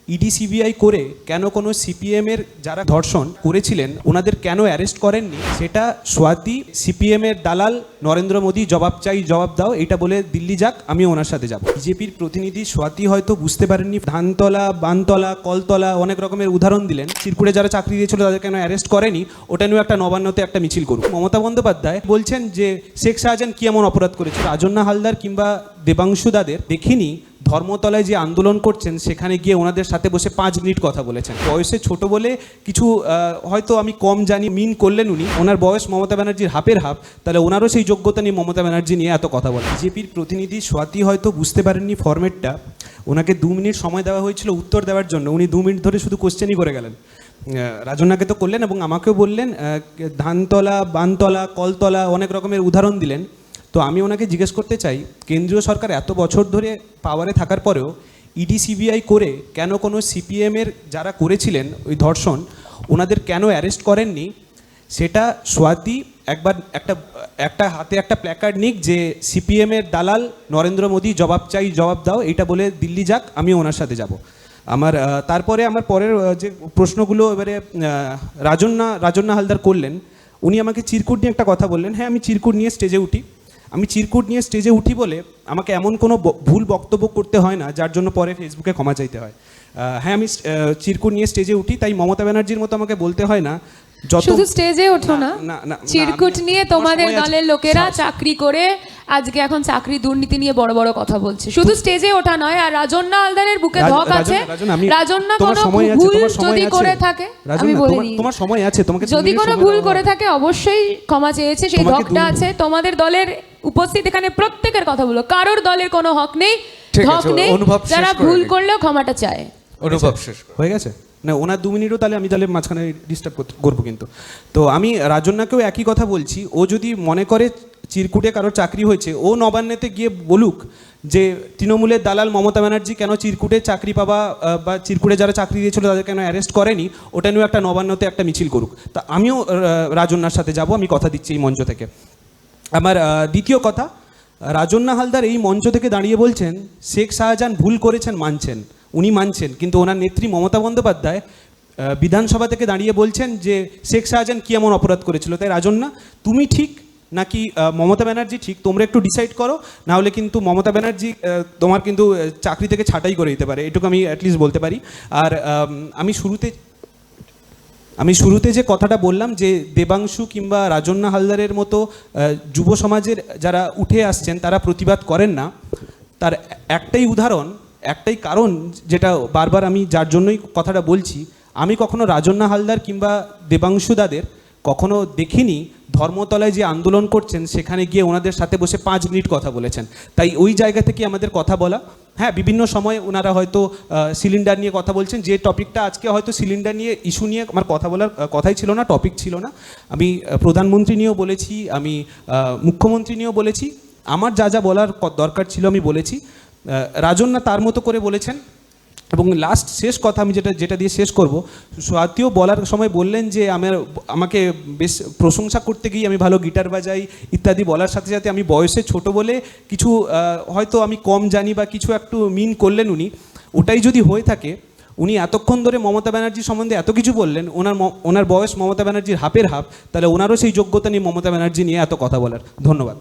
ED CBI করে কেন কোনো সিপিএমের যারা ধর্ষণ করেছিলেন ওনাদের কেন অ্যারেস্ট করেননি সেটা স্বাতী সিপিএমের দালাল নরেন্দ্র মোদী জবাব চাই জবাব দাও এটা বলে দিল্লি যাক, আমি ওনার সাথে যাব। বিজেপির প্রতিনিধি স্বাতী হয়তো বুঝতে পারেননি, ধানতলা বানতলা কলতলা অনেক রকমের উদাহরণ দিলেন। চিরকুটে যারা চাকরি দিয়েছিল তাদের কেন অ্যারেস্ট করেনি ওটা নিয়েও একটা নবান্নতে একটা মিছিল করুক। মমতা বন্দ্যোপাধ্যায় বলছেন যে শেখ শাহজাহান কি এমন অপরাধ করেছে, রাজন্না হালদার কিংবা দেবাংশু দাদের দেখিনি ধর্মতলায় যে আন্দোলন করছেন সেখানে গিয়ে ওনাদের সাথে বসে 5 মিনিট কথা বলেছেন। বয়সে ছোট বলে কিছু হয়তো আমি কম জানি মিন করলেন উনি, ওনার বয়স মমতা ব্যানার্জির হাফের হাফ, তাহলে ওনারও সেই যোগ্যতা নিয়ে মমতা ব্যানার্জি নিয়ে এত কথা বলে। বিজেপির প্রতিনিধি স্বাতী হয়তো বুঝতে পারেননি ফরম্যাটটা, ওনাকে 2 মিনিট সময় দেওয়া হয়েছিল উত্তর দেওয়ার জন্য, উনি 2 মিনিট ধরে শুধু কোশ্চেনই করে গেলেন। রাজন্নাকে তো করলেন এবং আমাকেও বললেন, ধানতলা বানতলা কলতলা অনেক রকমের উদাহরণ দিলেন। তো আমি ওনাকে জিজ্ঞেস করতে চাই, কেন্দ্রীয় সরকার এত বছর ধরে পাওয়ারে থাকার পরেও ইডি সিবিআই করে কেন কোনো সিপিএমের যারা করেছিলেন ওই ধর্ষণ ওনাদের কেন অ্যারেস্ট করেননি সেটা স্বাতী একবার একটা হাতে একটা প্ল্যাকার্ড নিক যে সিপিএমের দালাল নরেন্দ্র মোদী জবাব চাই জবাব দাও এটা বলে দিল্লি যাক, আমি ওনার সাথে যাব। তারপরে আমার পরের যে প্রশ্নগুলো এবারে রাজন্না হালদার করলেন, উনি আমাকে চিরকুট নিয়ে একটা কথা বললেন। হ্যাঁ, আমি চিরকুট নিয়ে স্টেজে উঠি বলে আমাকে এমন কোনো ভুল বক্তব্য করতে হয় না যার জন্য পরে ফেসবুকে ক্ষমা চাইতে হয়। হ্যাঁ, আমি চিরকুট নিয়ে স্টেজে উঠি, তাই মমতা ব্যানার্জির মতো আমাকে বলতে হয় না শুধু স্টেজে ওঠো না, চিরকুট নিয়ে তোমাদের দলের লোকেরা চাকরি করে আজকে এখন চাকরি দুর্নীতি নিয়ে বড় বড় কথা বলছে। শুধু স্টেজে ওঠা নয়, আর রাজন্না হালদারের বুকে ধক আছে। রাজন্না কোনো ভুল যদি করে থাকে, আমি বলিনি, তোমার সময় আছে, তোমাকে যদি কোনো ভুল করে থাকে অবশ্যই ক্ষমা চেয়েছে, সেই ধকটা আছে। তোমাদের দলের উপস্থিত এখানে প্রত্যেকের কথা বলো, কারোর দলের কোনো হক নেই, ধক নেই, যারা ভুল করলেও ক্ষমাটা চায়। অনুভব শেষ হয়ে গেছে না ওনার 2 মিনিটও, তাহলে আমি মাঝখানে ডিস্টার্ব করবো কিন্তু। তো আমি রাজন্নাকেও একই কথা বলছি, ও যদি মনে করে চিরকুটে কারোর চাকরি হয়েছে, ও নবান্নেতে গিয়ে বলুক যে তৃণমূলের দালাল মমতা ব্যানার্জি কেন চিরকুটে চাকরি পাওয়া বা চিরকুটে যারা চাকরি দিয়েছিল তাদের কেন অ্যারেস্ট করেনি ওটা নিয়েও একটা নবান্নতে একটা মিছিল করুক। তা আমিও রাজন্নার সাথে যাব, আমি কথা দিচ্ছি এই মঞ্চ থেকে। আমার দ্বিতীয় কথা, রাজন্না হালদার এই মঞ্চ থেকে দাঁড়িয়ে বলছেন শেখ শাহজাহান ভুল করেছেন, উনি মানছেন, কিন্তু ওনার নেত্রী মমতা বন্দ্যোপাধ্যায় বিধানসভা থেকে দাঁড়িয়ে বলছেন যে শেখ শাহজাহান কী এমন অপরাধ করেছিল। তাই রাজন্না, তুমি ঠিক নাকি মমতা ব্যানার্জি ঠিক, তোমরা একটু ডিসাইড করো, নাহলে কিন্তু মমতা ব্যানার্জি তোমার কিন্তু চাকরি থেকে ছাঁটাই করে দিতে পারে, এটুকু আমি অ্যাটলিস্ট বলতে পারি। আর আমি শুরুতে যে কথাটা বললাম যে দেবাংশু কিংবা রাজন্না হালদারের মতো যুব সমাজের যারা উঠে আসছেন তারা প্রতিবাদ করেন না, তার একটাই কারণ যেটা বারবার আমি যার জন্যই কথাটা বলছি, আমি কখনো রাজন্না হালদার কিংবা দেবাংশু দাদের কখনো দেখিনি ধর্মতলায় যে আন্দোলন করছেন সেখানে গিয়ে ওনাদের সাথে বসে 5 মিনিট কথা বলেছেন। তাই ওই জায়গা থেকে আমাদের কথা বলা। হ্যাঁ, বিভিন্ন সময় ওনারা হয়তো সিলিন্ডার নিয়ে কথা বলছেন, যে টপিকটা আজকে হয়তো সিলিন্ডার নিয়ে ইস্যু নিয়ে আমার কথা বলার কথাই ছিল না, টপিক ছিল না। আমি প্রধানমন্ত্রী নিয়েও বলেছি, আমি মুখ্যমন্ত্রী নিয়েও বলেছি, আমার যা যা বলার দরকার ছিল আমি বলেছি। রাজন্না তার মতো করে বলেছেন। এবং লাস্ট শেষ কথা আমি যেটা দিয়ে শেষ করব, স্বাতীও বলার সময় বললেন যে আমাকে বেশ প্রশংসা করতে গিয়ে আমি ভালো গিটার বাজাই ইত্যাদি বলার সাথে সাথে আমি বয়সে ছোট বলে কিছু হয়তো আমি কম জানি বা কিছু একটু মিন করলেন উনি। ওটাই যদি হয়ে থাকে, উনি এতক্ষণ ধরে মমতা ব্যানার্জি সম্বন্ধে এত কিছু বললেন, ওনার বয়স মমতা ব্যানার্জির হাফের হাফ, তাহলে ওনারও সেই যোগ্যতা নিয়ে মমতা ব্যানার্জি নিয়ে এত কথা বলার। ধন্যবাদ।